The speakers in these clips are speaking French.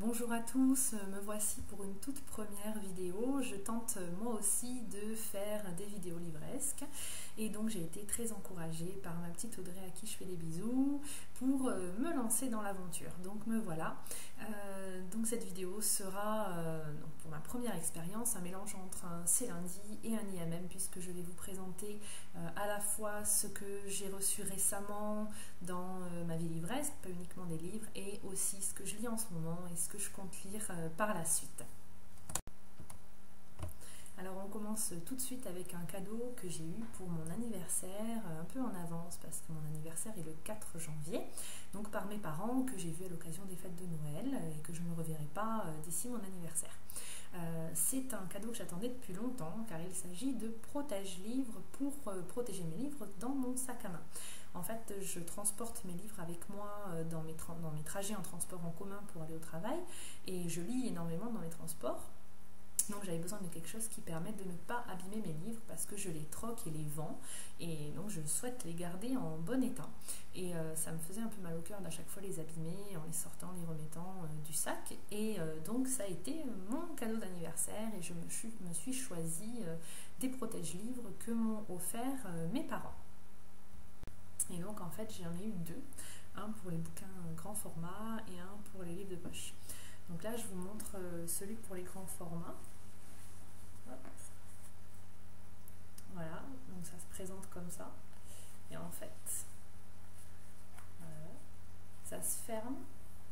Bonjour à tous, me voici pour une toute première vidéo. Je tente moi aussi de faire des vidéos livresques et donc j'ai été très encouragée par ma petite Audrey à qui je fais des bisous pour me lancer dans l'aventure. Donc me voilà. Donc cette vidéo sera pour ma première expérience un mélange entre un C'est lundi et un IMM puisque je vais vous présenter à la fois ce que j'ai reçu récemment dans ma vie livresque, pas uniquement des livres, et aussi ce que je lis en ce moment et ce que je compte lire par la suite. Alors on commence tout de suite avec un cadeau que j'ai eu pour mon anniversaire, un peu en avance parce que mon anniversaire est le 4 janvier, donc par mes parents que j'ai vu à l'occasion des fêtes de Noël et que je ne reverrai pas d'ici mon anniversaire. C'est un cadeau que j'attendais depuis longtemps car il s'agit de protège-livres pour protéger mes livres dans mon sac à main. En fait, je transporte mes livres avec moi dans mes trajets en transport en commun pour aller au travail et je lis énormément dans les transports. Donc j'avais besoin de quelque chose qui permette de ne pas abîmer mes livres parce que je les troque et les vends et donc je souhaite les garder en bon état. Et ça me faisait un peu mal au cœur d'à chaque fois les abîmer en les sortant, les remettant du sac. Et donc ça a été mon cadeau d'anniversaire et je me suis choisi des protège-livres que m'ont offert mes parents. Et donc en fait j'en ai eu deux, un pour les bouquins grand format et un pour les livres de poche. Donc là je vous montre celui pour les grands formats. Hop. Voilà, donc ça se présente comme ça. Et en fait, voilà, ça se ferme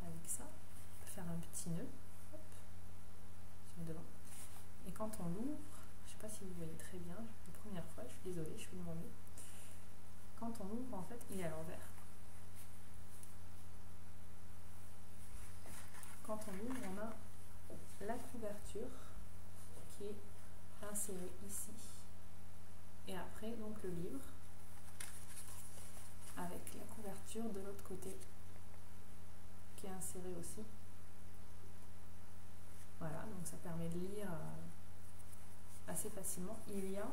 avec ça. On peut faire un petit nœud, hop, sur le devant. Et quand on l'ouvre, je ne sais pas si vous voyez très bien, la première fois, je suis désolée, je suis demandée. Quand on ouvre, en fait, il est à l'envers. Quand on ouvre, on a la couverture qui est insérée ici. Et après, donc le livre avec la couverture de l'autre côté qui est insérée aussi. Voilà, donc ça permet de lire assez facilement. Il y a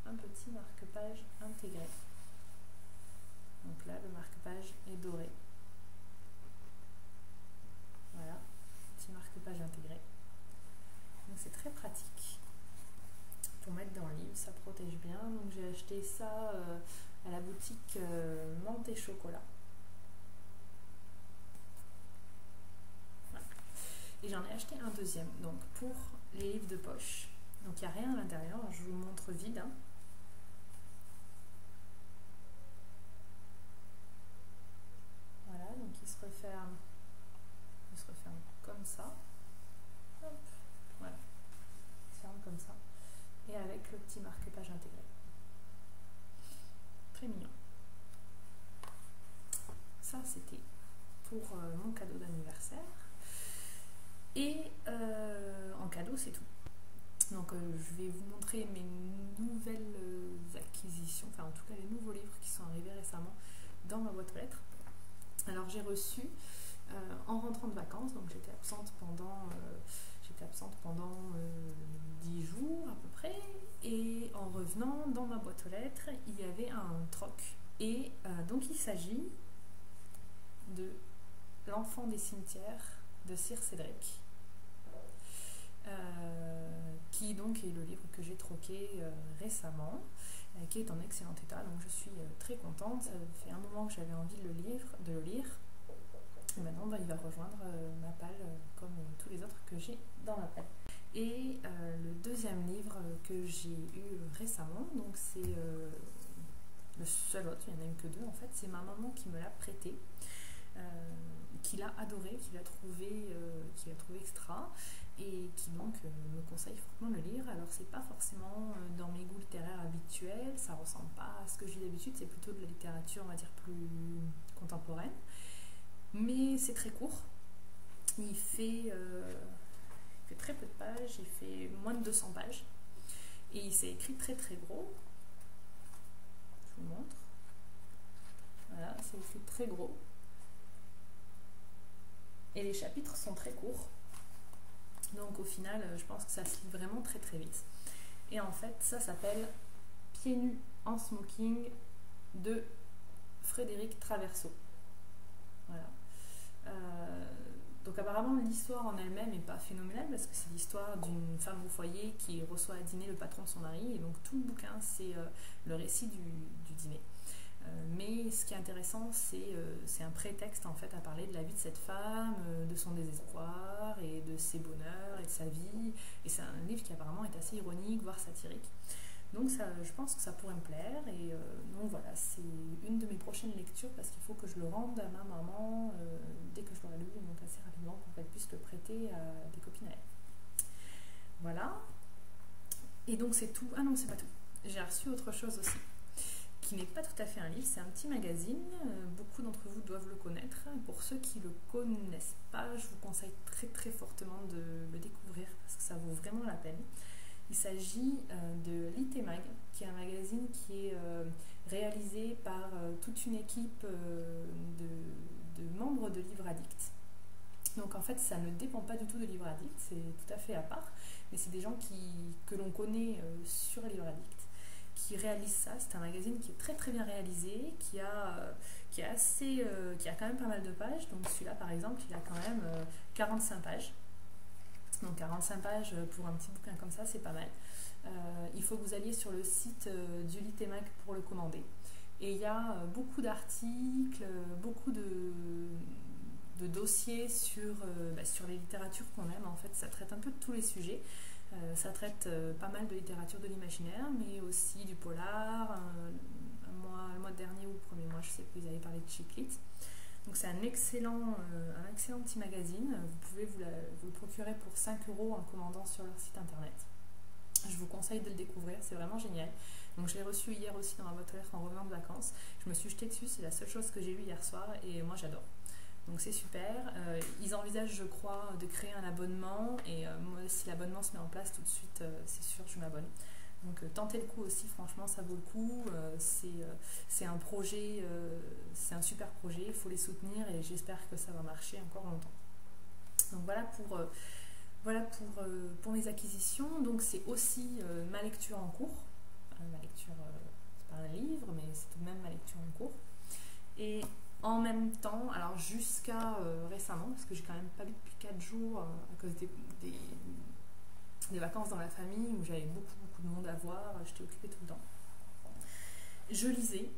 un petit marque-page intégré. Donc là, le marque-page est doré. Voilà, petit marque-page intégré. Donc c'est très pratique pour mettre dans le livre, ça protège bien. Donc j'ai acheté ça à la boutique Menthe et Chocolat. Voilà. Et j'en ai acheté un deuxième, donc pour les livres de poche. Donc il n'y a rien à l'intérieur, je vous montre vide. Hein. Voilà, donc il se referme comme ça. Hop, voilà, il se ferme comme ça. Et avec le petit marque-page intégré. Très mignon. Ça, c'était pour mon cadeau d'anniversaire. Et en cadeau, c'est tout. Donc, je vais vous montrer mes nouvelles acquisitions, enfin en tout cas les nouveaux livres qui sont arrivés récemment dans ma boîte aux lettres. Alors, j'ai reçu en rentrant de vacances, donc j'étais absente pendant 10 jours à peu près, et en revenant dans ma boîte aux lettres, il y avait un troc. Et donc il s'agit de L'Enfant des cimetières de Sir Cédric, qui donc est le livre que j'ai troqué récemment, qui est en excellent état, donc je suis très contente. Ça fait un moment que j'avais envie de le lire. Et maintenant, il va rejoindre ma palle comme tous les autres que j'ai dans ma palle. Et le deuxième livre que j'ai eu récemment, donc c'est le seul autre, il n'y en a eu que deux en fait, c'est ma maman qui me l'a prêté, qui l'a adoré, qui l'a trouvé extra et qui donc me conseille fortement de le lire. Alors c'est pas forcément dans mes goûts littéraires habituels, ça ressemble pas à ce que je lis d'habitude, c'est plutôt de la littérature on va dire plus contemporaine. Mais c'est très court, il fait très peu de pages, il fait moins de 200 pages et il s'est écrit très très gros. Je vous montre. Voilà, c'est écrit très gros. Et les chapitres sont très courts. Donc au final, je pense que ça se lit vraiment très très vite. Et en fait, ça s'appelle Pieds nus en smoking de Frédéric Traverso. Voilà. Donc apparemment l'histoire en elle-même n'est pas phénoménale parce que c'est l'histoire d'une femme au foyer qui reçoit à dîner le patron de son mari et donc tout le bouquin c'est le récit du dîner. Mais ce qui est intéressant c'est un prétexte en fait à parler de la vie de cette femme, de son désespoir et de ses bonheurs et de sa vie, et c'est un livre qui apparemment est assez ironique voire satirique. Donc ça, je pense que ça pourrait me plaire et donc voilà, c'est une de mes prochaines lectures parce qu'il faut que je le rende à ma maman dès que je l'aurai lu, donc assez rapidement pour qu'elle puisse le prêter à des copines à elle. Voilà. Et donc c'est tout. Ah non, c'est pas tout. J'ai reçu autre chose aussi, qui n'est pas tout à fait un livre, c'est un petit magazine. Beaucoup d'entre vous doivent le connaître. Pour ceux qui ne le connaissent pas, je vous conseille très très fortement de le découvrir parce que ça vaut vraiment la peine. Il s'agit de Litemag, qui est un magazine qui est réalisé par toute une équipe de membres de Livre Addict. Donc en fait, ça ne dépend pas du tout de Livre Addict, c'est tout à fait à part, mais c'est des gens que l'on connaît sur Livre Addict qui réalisent ça. C'est un magazine qui est très très bien réalisé, qui a quand même pas mal de pages. Donc celui-là par exemple, il a quand même 45 pages. Donc 45 pages pour un petit bouquin comme ça, c'est pas mal. Il faut que vous alliez sur le site du Litemag pour le commander. Et il y a beaucoup d'articles, beaucoup de dossiers sur les littératures qu'on aime. En fait, ça traite un peu de tous les sujets. Ça traite pas mal de littérature de l'imaginaire, mais aussi du polar. Le mois dernier ou le premier mois, je sais plus, ils avaient parlé de chick lit. Donc c'est un excellent petit magazine. Vous pouvez vous le procurer pour 5 € en commandant sur leur site internet. Je vous conseille de le découvrir, c'est vraiment génial. Donc je l'ai reçu hier aussi dans ma boîte aux lettres en revenant de vacances. Je me suis jetée dessus, c'est la seule chose que j'ai lue hier soir et moi j'adore. Donc c'est super. Ils envisagent, je crois, de créer un abonnement et moi, si l'abonnement se met en place tout de suite, c'est sûr, je m'abonne. Donc tentez le coup aussi, franchement ça vaut le coup, c'est un projet, c'est un super projet, il faut les soutenir et j'espère que ça va marcher encore longtemps. Donc voilà pour mes acquisitions. Donc c'est aussi ma lecture en cours, ma lecture, c'est pas un livre mais c'est tout de même ma lecture en cours. Et en même temps, alors jusqu'à récemment, parce que j'ai quand même pas lu depuis 4 jours à cause des vacances dans la famille où j'avais beaucoup de monde à voir, j'étais occupée tout le temps. Je lisais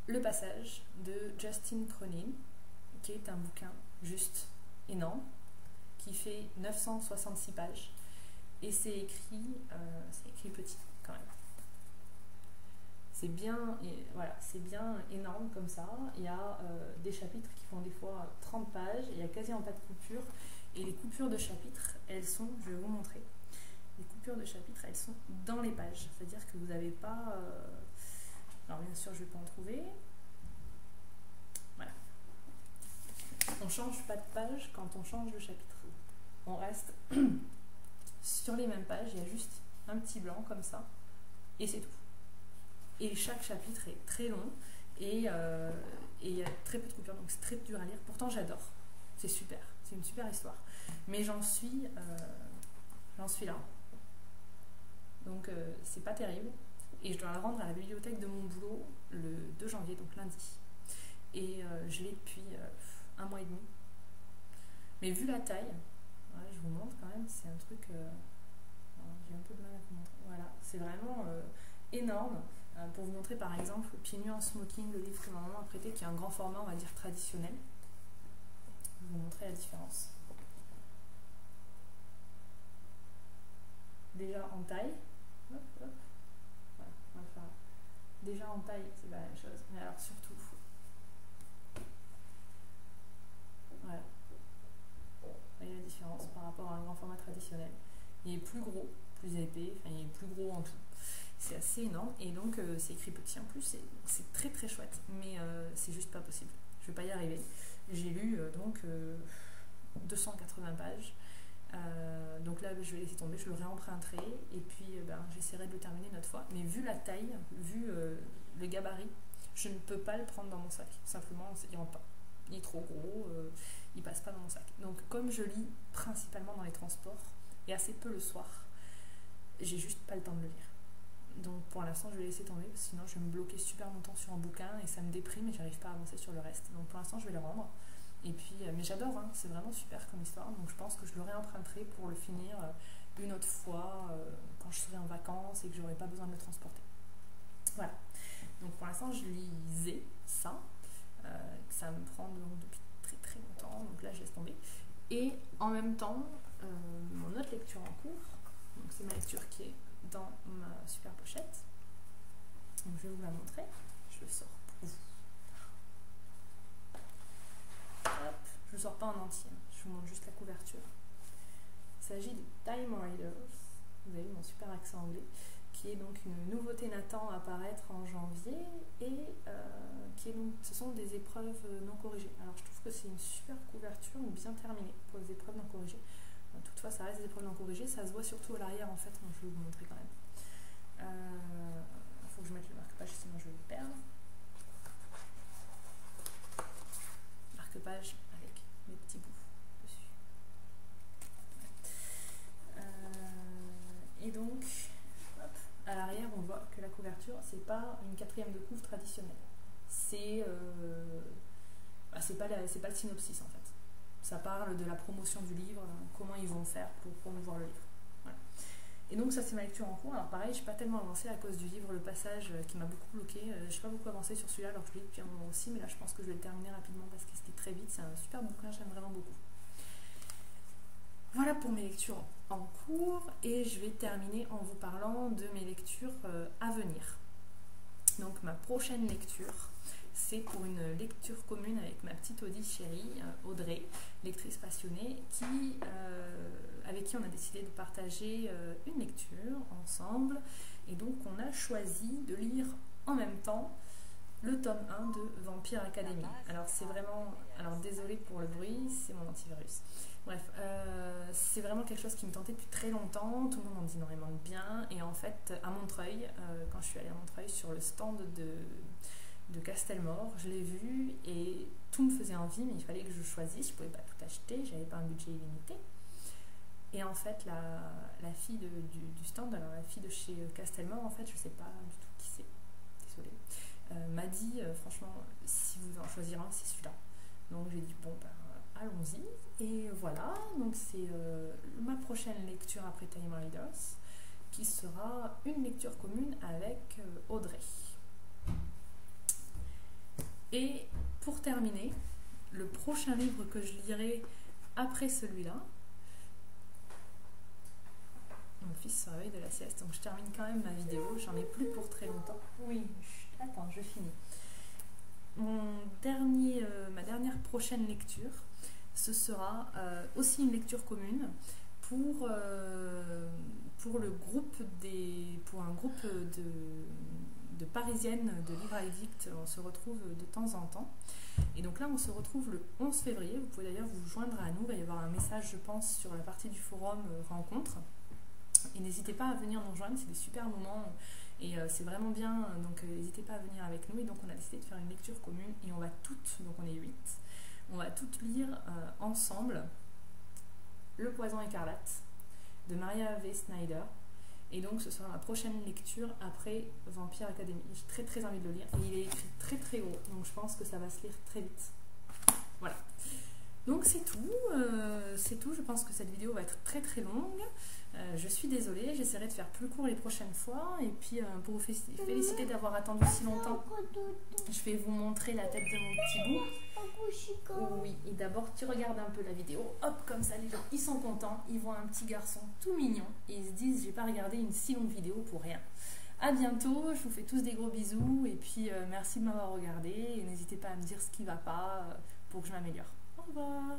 Le Passage de Justin Cronin, qui est un bouquin juste énorme, qui fait 966 pages, et c'est écrit petit quand même. C'est bien énorme comme ça. Il y a des chapitres qui font des fois 30 pages, il y a quasiment pas de coupures. Et les coupures de chapitres, elles sont, je vais vous montrer, les coupures de chapitres, elles sont dans les pages. C'est-à-dire que vous n'avez pas... Alors bien sûr, je ne vais pas en trouver. Voilà. On ne change pas de page quand on change de chapitre. On reste sur les mêmes pages, il y a juste un petit blanc comme ça, et c'est tout. Et chaque chapitre est très long, et il y a très peu de coupures, donc c'est très dur à lire. Pourtant, j'adore. C'est super. C'est une super histoire. Mais j'en suis là. Donc c'est pas terrible. Et je dois la rendre à la bibliothèque de mon boulot le 2 janvier, donc lundi. Et je l'ai depuis 1 mois et demi. Mais vu la taille, ouais, je vous montre quand même, c'est un truc... j'ai un peu de mal à vous montrer. Voilà, c'est vraiment énorme. Pour vous montrer par exemple Pieds nus en smoking, le livre que ma maman a prêté, qui est un grand format, on va dire traditionnel. Je vais vous montrer la différence. Déjà en taille, hop, hop. Voilà, on va le faire. Déjà en taille, c'est pas la même chose, mais alors surtout, voilà, vous voyez la différence par rapport à un grand format traditionnel. Il est plus gros, plus épais, enfin il est plus gros en tout. C'est assez énorme et donc c'est écrit petit en plus, c'est très très chouette, mais c'est juste pas possible. Je vais pas y arriver. J'ai lu donc 280 pages. Donc là je vais laisser tomber, je le réemprunterai et puis j'essaierai de le terminer une autre fois. Mais vu la taille, vu le gabarit, je ne peux pas le prendre dans mon sac. Simplement, il rentre pas. Il est trop gros, il passe pas dans mon sac. Donc comme je lis principalement dans les transports et assez peu le soir, j'ai juste pas le temps de le lire. Donc pour l'instant je vais laisser tomber, parce que sinon je vais me bloquer super longtemps sur un bouquin et ça me déprime et j'arrive pas à avancer sur le reste. Donc pour l'instant je vais le rendre. Et puis, mais j'adore, hein, c'est vraiment super comme histoire, donc je pense que je le réemprunterai pour le finir une autre fois quand je serai en vacances et que j'aurai pas besoin de le transporter. Voilà. Donc pour l'instant, je lisais ça, ça me prend depuis très très longtemps, donc là je laisse tomber. Et en même temps, mon autre lecture en cours, donc c'est ma lecture qui est dans ma super pochette. Donc je vais vous la montrer, je le sors pour vous. Hop, je ne le sors pas en entier, je vous montre juste la couverture. Il s'agit de Time Riders, vous avez vu mon super accent anglais, qui est donc une nouveauté Nathan à apparaître en janvier et qui est donc, ce sont des épreuves non corrigées. Alors je trouve que c'est une super couverture, bien terminée pour les épreuves non corrigées. Toutefois, ça reste des épreuves non corrigées, ça se voit surtout à l'arrière en fait, donc je vais vous montrer quand même. Il faut que je mette le marque-page, sinon je vais le perdre. Marque-page avec mes petits bouts dessus. Et donc, hop, à l'arrière, on voit que la couverture, c'est pas une 4e de couve traditionnelle. C'est pas le synopsis en fait. Ça parle de la promotion du livre, comment ils vont faire pour promouvoir le livre. Voilà. Et donc ça c'est ma lecture en cours. Alors pareil, je n'ai pas tellement avancé à cause du livre, le passage qui m'a beaucoup bloqué. Je n'ai pas beaucoup avancé sur celui-là alors que je l'ai depuis un moment aussi, mais là je pense que je vais le terminer rapidement parce que c'était très vite. C'est un super bouquin, j'aime vraiment beaucoup. Voilà pour mes lectures en cours et je vais terminer en vous parlant de mes lectures à venir. Donc ma prochaine lecture, c'est pour une lecture commune avec ma petite Audie chérie, Audrey, lectrice passionnée, avec qui on a décidé de partager une lecture ensemble. Et donc on a choisi de lire en même temps le tome 1 de Vampire Academy. Alors c'est vraiment... Alors désolée pour le bruit, c'est mon antivirus. Bref, c'est vraiment quelque chose qui me tentait depuis très longtemps, tout le monde en dit énormément de bien. Et en fait, à Montreuil, quand je suis allée à Montreuil sur le stand de Castelmore, je l'ai vu et tout me faisait envie, mais il fallait que je choisisse, je ne pouvais pas tout acheter, j'avais pas un budget illimité. Et en fait, la fille du stand, alors la fille de chez Castelmore, en fait, je ne sais pas du tout qui c'est, désolée, m'a dit, franchement, si vous en choisirez un, c'est celui-là. Donc j'ai dit, bon, ben, allons-y. Et voilà, donc c'est ma prochaine lecture après Time Riders, qui sera une lecture commune avec Audrey. Et pour terminer, le prochain livre que je lirai après celui-là, mon fils se réveille de la sieste, donc je termine quand même ma vidéo, j'en ai plus pour très longtemps. Oui, attends, je finis. Ma dernière prochaine lecture, ce sera aussi une lecture commune pour un groupe de parisiennes de Livre Addict. On se retrouve de temps en temps. Et donc là, on se retrouve le 11 février. Vous pouvez d'ailleurs vous joindre à nous. Il va y avoir un message, je pense, sur la partie du forum rencontre. Et n'hésitez pas à venir nous rejoindre, c'est des super moments et c'est vraiment bien. Donc n'hésitez pas à venir avec nous. Et donc on a décidé de faire une lecture commune et on va toutes, donc on est 8, on va toutes lire ensemble Le Poison écarlate de Maria V. Snyder. Et donc ce sera ma prochaine lecture après Vampire Academy. J'ai très très envie de le lire et il est écrit très très gros, donc je pense que ça va se lire très vite. Voilà. Donc c'est tout, je pense que cette vidéo va être très très longue. Je suis désolée, j'essaierai de faire plus court les prochaines fois. Et puis pour vous féliciter d'avoir attendu si longtemps, je vais vous montrer la tête de mon petit bout. Oui, et d'abord tu regardes un peu la vidéo, hop, comme ça les gens ils sont contents, ils voient un petit garçon tout mignon et ils se disent j'ai pas regardé une si longue vidéo pour rien. A bientôt, je vous fais tous des gros bisous et puis merci de m'avoir regardé et n'hésitez pas à me dire ce qui va pas pour que je m'améliore. Au revoir.